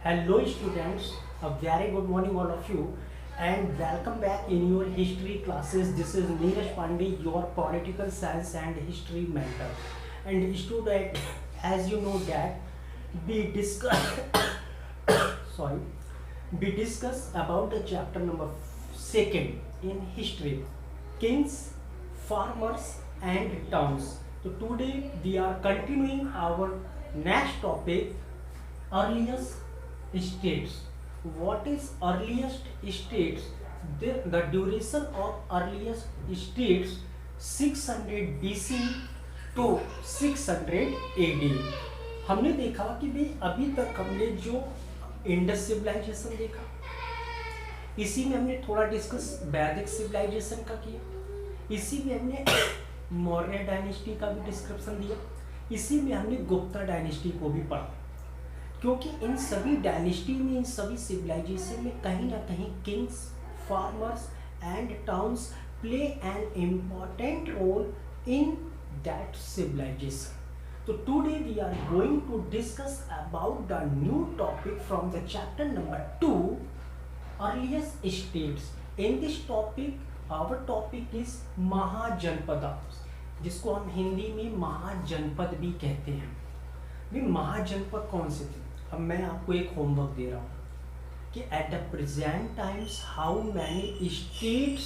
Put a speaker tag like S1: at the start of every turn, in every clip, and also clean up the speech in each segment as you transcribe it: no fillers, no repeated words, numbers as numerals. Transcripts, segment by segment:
S1: Hello students, a very good morning all of you and welcome back in your history classes. This is Neeraj Pandey, your political science and history mentor. And student, as you know that we discuss sorry, we discuss about the chapter number 2 in history, kings, farmers and towns. So today we are continuing our next topic, earliest states. What is earliest states? The duration of earliest states 600 BC to 600 AD. हमने देखा कि भाई अभी तक हमने जो Indus civilisation देखा, इसी में हमने थोड़ा डिस्कस वैदिक सिविलाइजेशन का किया, इसी में हमने मौर्य डायनेस्टी का भी डिस्क्रिप्शन दिया, इसी में हमने गुप्ता डायनेस्टी को भी पढ़ा। क्योंकि इन सभी डायनेस्टी में, इन सभी सिविलाइजेशन में कहीं ना कहीं kings, farmers and towns play an important role in that civilisation. So today we are going to discuss about the new topic from the chapter number 2, earliest states. In this topic, our topic is महाजनपद, जिसको हम हिंदी में महाजनपद भी कहते हैं. वे महाजनपद कौन से थे? अब मैं आपको एक होमवर्क दे रहा हूँ कि at the present times how many states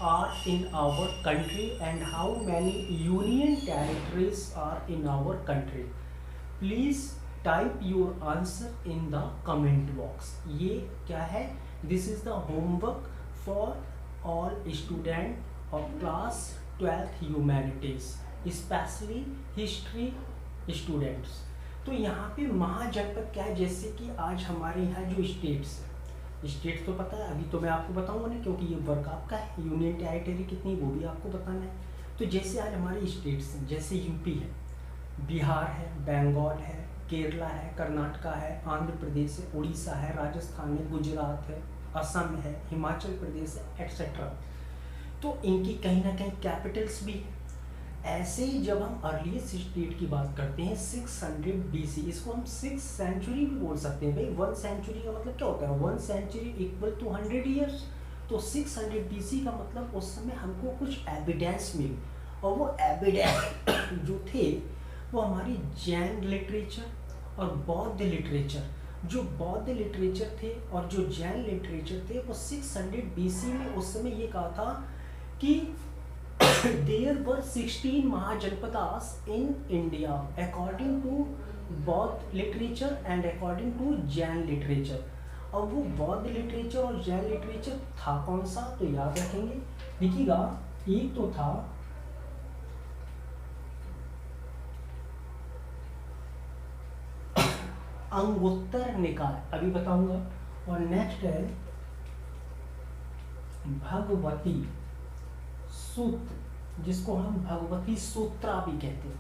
S1: are in our country and how many union territories are in our country. Please type your answer in the comment box. ये क्या है? This is the homework for all students of class 12th humanities, especially history students. तो यहाँ पे महाजनपद क्या है? जैसे कि आज हमारे यहाँ जो स्टेट्स, स्टेट तो पता है, अभी तो मैं आपको बताऊंगा ना, क्योंकि ये वर्क आपका है. यूनियन टेरिटरी कितनी वो भी आपको बताना है. तो जैसे आज हमारी स्टेट्स हैं, जैसे यूपी है, बिहार है, बंगाल है, केरला है, कर्नाटका है, आंध्र प्रदेश है, उड़ीसा है, राजस्थान है, गुजरात है, असम है, हिमाचल प्रदेश है, एक्सेट्रा. तो इनकी कहीं ना कहीं कैपिटल्स भी है. ऐसे ही जब हम अर्लीस्ट स्टेट की बात करते हैं 600 BC, इसको हम 6th सेंचुरी भी बोल सकते हैं. भाई 1 सेंचुरी का मतलब क्या होता है? 1 सेंचुरी इक्वल टू 100 ईयर्स. तो 600 BC का मतलब उस समय हमको कुछ एविडेंस मिली, और वो एविडेंस जो थे वो हमारी जैन लिटरेचर और बौद्ध लिटरेचर, जो बौद्ध लिटरेचर थे और जो जैन लिटरेचर थे, वो 600 BC में उस समय ये कहा था कि there were 16 mahajanapadas in India according to बौद्ध literature and according to Jain literature. अब वो बौद्ध लिटरेचर और जैन लिटरेचर था कौन सा? तो याद रखेंगे, देखिएगा. एक तो था अंगुत्तर निकाय, अभी बताऊंगा, और नेक्स्ट है भगवती सूत्र, जिसको हम भगवती सूत्रा भी कहते हैं.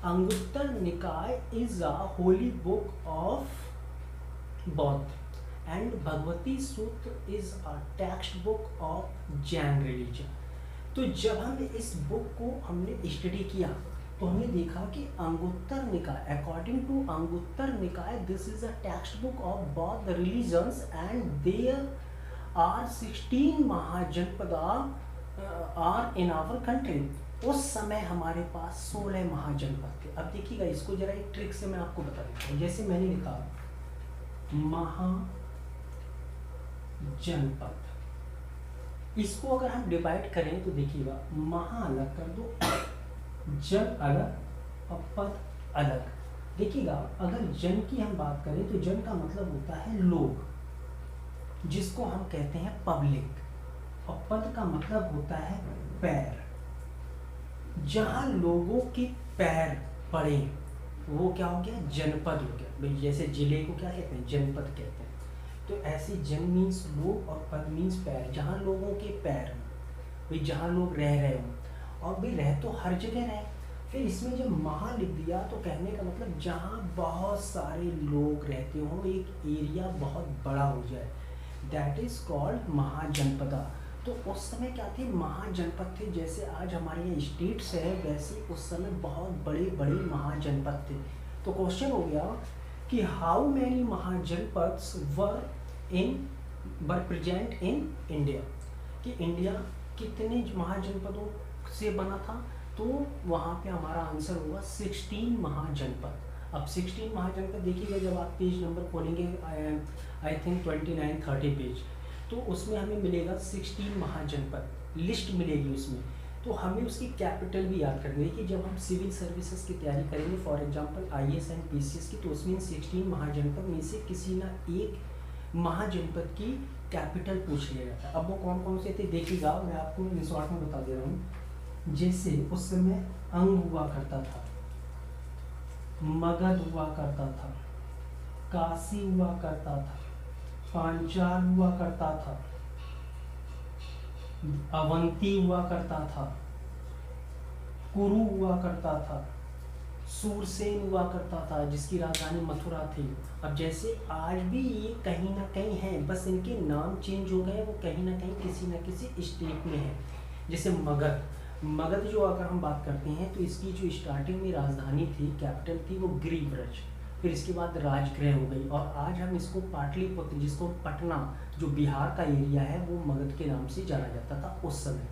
S1: अंगुत्तर निकाय is a Holi book of बौद्ध एंड भगवती सूत्र is a text book of Jain religion. तो जब हमने इस बुक को हमने स्टडी किया तो हमने देखा कि अंगुत्तर निकाय, according to Anguttara Nikaya, this is a text book of Bauddh religions and there are 16 Mahajanapada are in our country. उस समय हमारे पास 16 महाजनपद थे. अब देखिएगा, इसको जरा एक ट्रिक से मैं आपको बता देता हूँ. जैसे मैंने लिखा महाजनपद, इसको अगर हम डिवाइड करें तो देखिएगा, महा अलग कर दो, जन अलग और पद अलग. देखिएगा, अगर जन की हम बात करें तो जन का मतलब होता है लोग, जिसको हम कहते हैं पब्लिक, और पद का मतलब होता है पैर. जहां लोगों के पैर पड़े वो क्या हो गया? जनपद हो गया. भाई जैसे जिले को क्या कहते हैं? जनपद कहते हैं. तो ऐसे जन मीन्स लोग और पद मीन्स पैर. जहां लोगों के पैर हो, भाई जहां लोग रह रहे हो, और भाई रह तो हर जगह रहे. फिर इसमें जब महा लिख दिया तो कहने का मतलब जहां बहुत सारे लोग रहते हो, एक एरिया बहुत बड़ा हो जाए, दैट इज कॉल्ड महाजनपदा. तो उस समय क्या थे? महाजनपद थे. जैसे आज हमारे यहाँ स्टेट्स है, वैसे उस समय बहुत बड़े बड़े महाजनपद थे. तो क्वेश्चन हो गया कि how many mahajanapadas were present in India, कि इंडिया कितने महाजनपदों से बना था, तो वहाँ पे हमारा आंसर होगा 16 महाजनपद। अब 16 महाजनपद देखिएगा, जब आप पेज नंबर खोलेंगे आई थिंक 29-30 पेज, तो उसमें हमें मिलेगा 16 महाजनपद लिस्ट मिलेगी उसमें। तो हमें उसकी कैपिटल भी याद करनी है कि जब हम सिविल सर्विसेज की तैयारी करेंगे, for example IAS and PCS की, तो उसमें 16 महाजनपद में से किसी ना एक महाजनपद की कैपिटल पूछ लिया जाता है। अब वो कौन कौन से थे देखिएगा, मैं आपको इन शॉर्ट में बता दे रहा हूँ। जैसे उस समय अंग हुआ करता था, मगध हुआ करता था, काशी हुआ करता था, पांचाल हुआ करता था, अवंती हुआ करता था, कुरु हुआ करता था, सूरसेन हुआ करता था जिसकी राजधानी मथुरा थी। अब जैसे आज भी ये कहीं ना कहीं हैं, बस इनके नाम चेंज हो गए, वो कहीं ना कहीं किसी न किसी स्टेट में है। जैसे मगध जो अगर हम बात करते हैं तो इसकी जो स्टार्टिंग में राजधानी थी, कैपिटल थी, वो गिरिव्रज, फिर इसके बाद राजगृह हो गई, और आज हम इसको पाटलिपुत्र, जिसको पटना जो बिहार का एरिया है, वो मगध के नाम से जाना जाता था उस समय।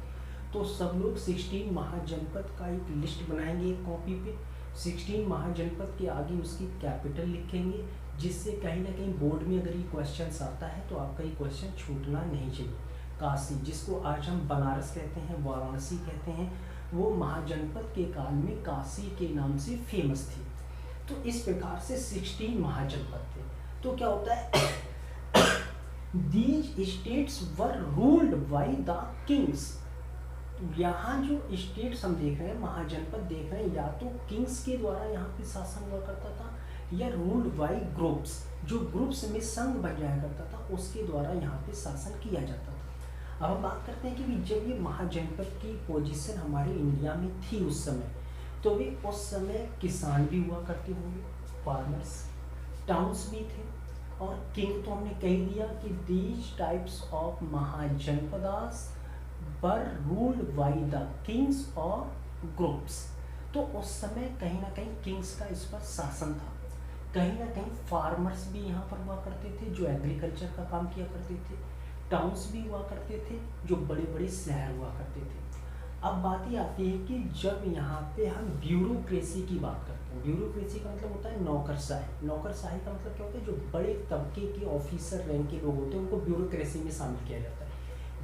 S1: तो सब लोग 16 महाजनपद का एक लिस्ट बनाएंगे एक कॉपी पे, 16 महाजनपद के आगे उसकी कैपिटल लिखेंगे, जिससे कहीं ना कहीं बोर्ड में अगर ये क्वेश्चन आता है तो आपका ये क्वेश्चन छूटना नहीं चाहिए। काशी, जिसको आज हम बनारस कहते हैं, वाराणसी कहते हैं, वो महाजनपद के काल में काशी के नाम से फेमस थी। तो इस प्रकार से 16 महाजनपद थे। तो क्या होता है, these states were ruled by the Kings. यहाँ जो स्टेट्स हम देख रहे हैं, महाजनपद देख रहे हैं, या तो किंग्स के द्वारा यहाँ पे शासन हुआ करता था, या रूल्ड बाय ग्रुप्स, जो ग्रुप्स में संघ बन जाया करता था, उसके द्वारा यहाँ पे शासन किया जाता था। अब हम बात करते हैं कि जब ये महाजनपद की पोजीशन हमारे इंडिया में थी उस समय, तो वे उस समय किसान भी हुआ करते होंगे, फार्मर्स, टाउन्स भी थे, और किंग तो हमने कह दिया कि these types of mahajanapadas were ruled by the Kings और ग्रुप्स। तो उस समय कहीं ना कहीं किंग्स का इस पर शासन था, कहीं ना कहीं फार्मर्स भी यहाँ पर हुआ करते थे जो एग्रीकल्चर का काम किया करते थे, टाउन्स भी हुआ करते थे जो बड़े बड़े शहर हुआ करते थे। अब बात ये आती है कि जब यहाँ पे हम ब्यूरोक्रेसी की बात करते हैं, ब्यूरोक्रेसी का मतलब होता है नौकरशाही। नौकरशाही का मतलब क्या होता है, जो बड़े तबके के ऑफिसर रैंक के लोग होते हैं उनको ब्यूरोक्रेसी में शामिल किया जाता है।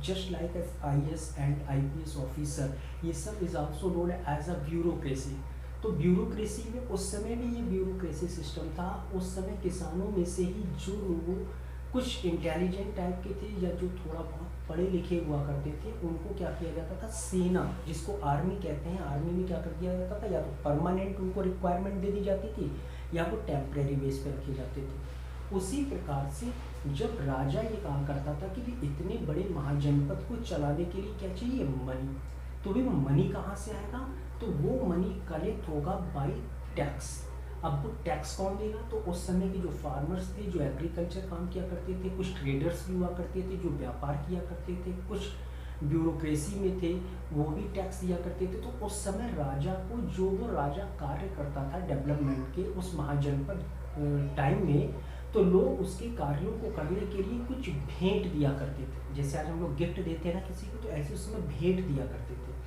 S1: Just like IAS and IPS officer, ये सब is also known as a bureaucracy. तो ब्यूरोक्रेसी में उस समय भी ये ब्यूरोक्रेसी सिस्टम था। उस समय किसानों में से ही जो लोग कुछ इंटेलिजेंट टाइप के थे या जो थोड़ा बहुत पढ़े लिखे हुआ करते थे, उनको क्या किया जाता था, सेना जिसको आर्मी कहते हैं, आर्मी में क्या कर दिया जाता था, या तो परमानेंट उनको रिक्वायरमेंट दे दी जाती थी, या वो टेम्परेरी बेस पे रखे जाते थे। उसी प्रकार से जब राजा ये कहा करता था कि भी इतने बड़े महाजनपद को चलाने के लिए क्या चाहिए, मनी, तो भी मनी कहाँ से आएगा, तो वो मनी कलेक्ट होगा बाय टैक्स। अब वो टैक्स कौन देगा, तो उस समय के जो फार्मर्स थे, जो एग्रीकल्चर काम किया करते थे, कुछ ट्रेडर्स भी हुआ करते थे जो व्यापार किया करते थे, कुछ ब्यूरोक्रेसी में थे वो भी टैक्स दिया करते थे। तो उस समय राजा को जो वो राजा कार्य करता था डेवलपमेंट के उस महाजनपद टाइम में, तो लोग उसके कार्यों को करने के लिए कुछ भेंट दिया करते थे। जैसे आज हम लोग गिफ्ट देते हैं ना किसी को, तो ऐसे उस समय भेंट दिया करते थे,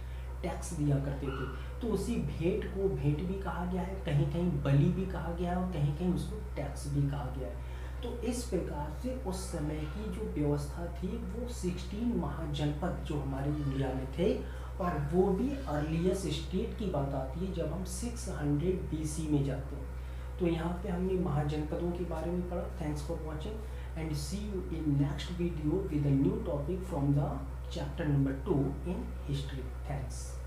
S1: टैक्स दिया करते थे। तो उसी भेंट को भेंट भी कहा गया है, कहीं कहीं बलि भी कहा गया है, और कहीं कहीं उसको टैक्स भी कहा गया है। तो इस प्रकार से उस समय की जो व्यवस्था थी वो 16 महाजनपद जो हमारे इंडिया में थे, और वो भी अर्लीस्ट स्टेट की बात आती है जब हम 600 BC में जाते हैं। तो यहाँ पे हमने महाजनपदों के बारे में पढ़ा। Thanks for watching and see you in next video with a new topic from the chapter number 2 in history. Thanks.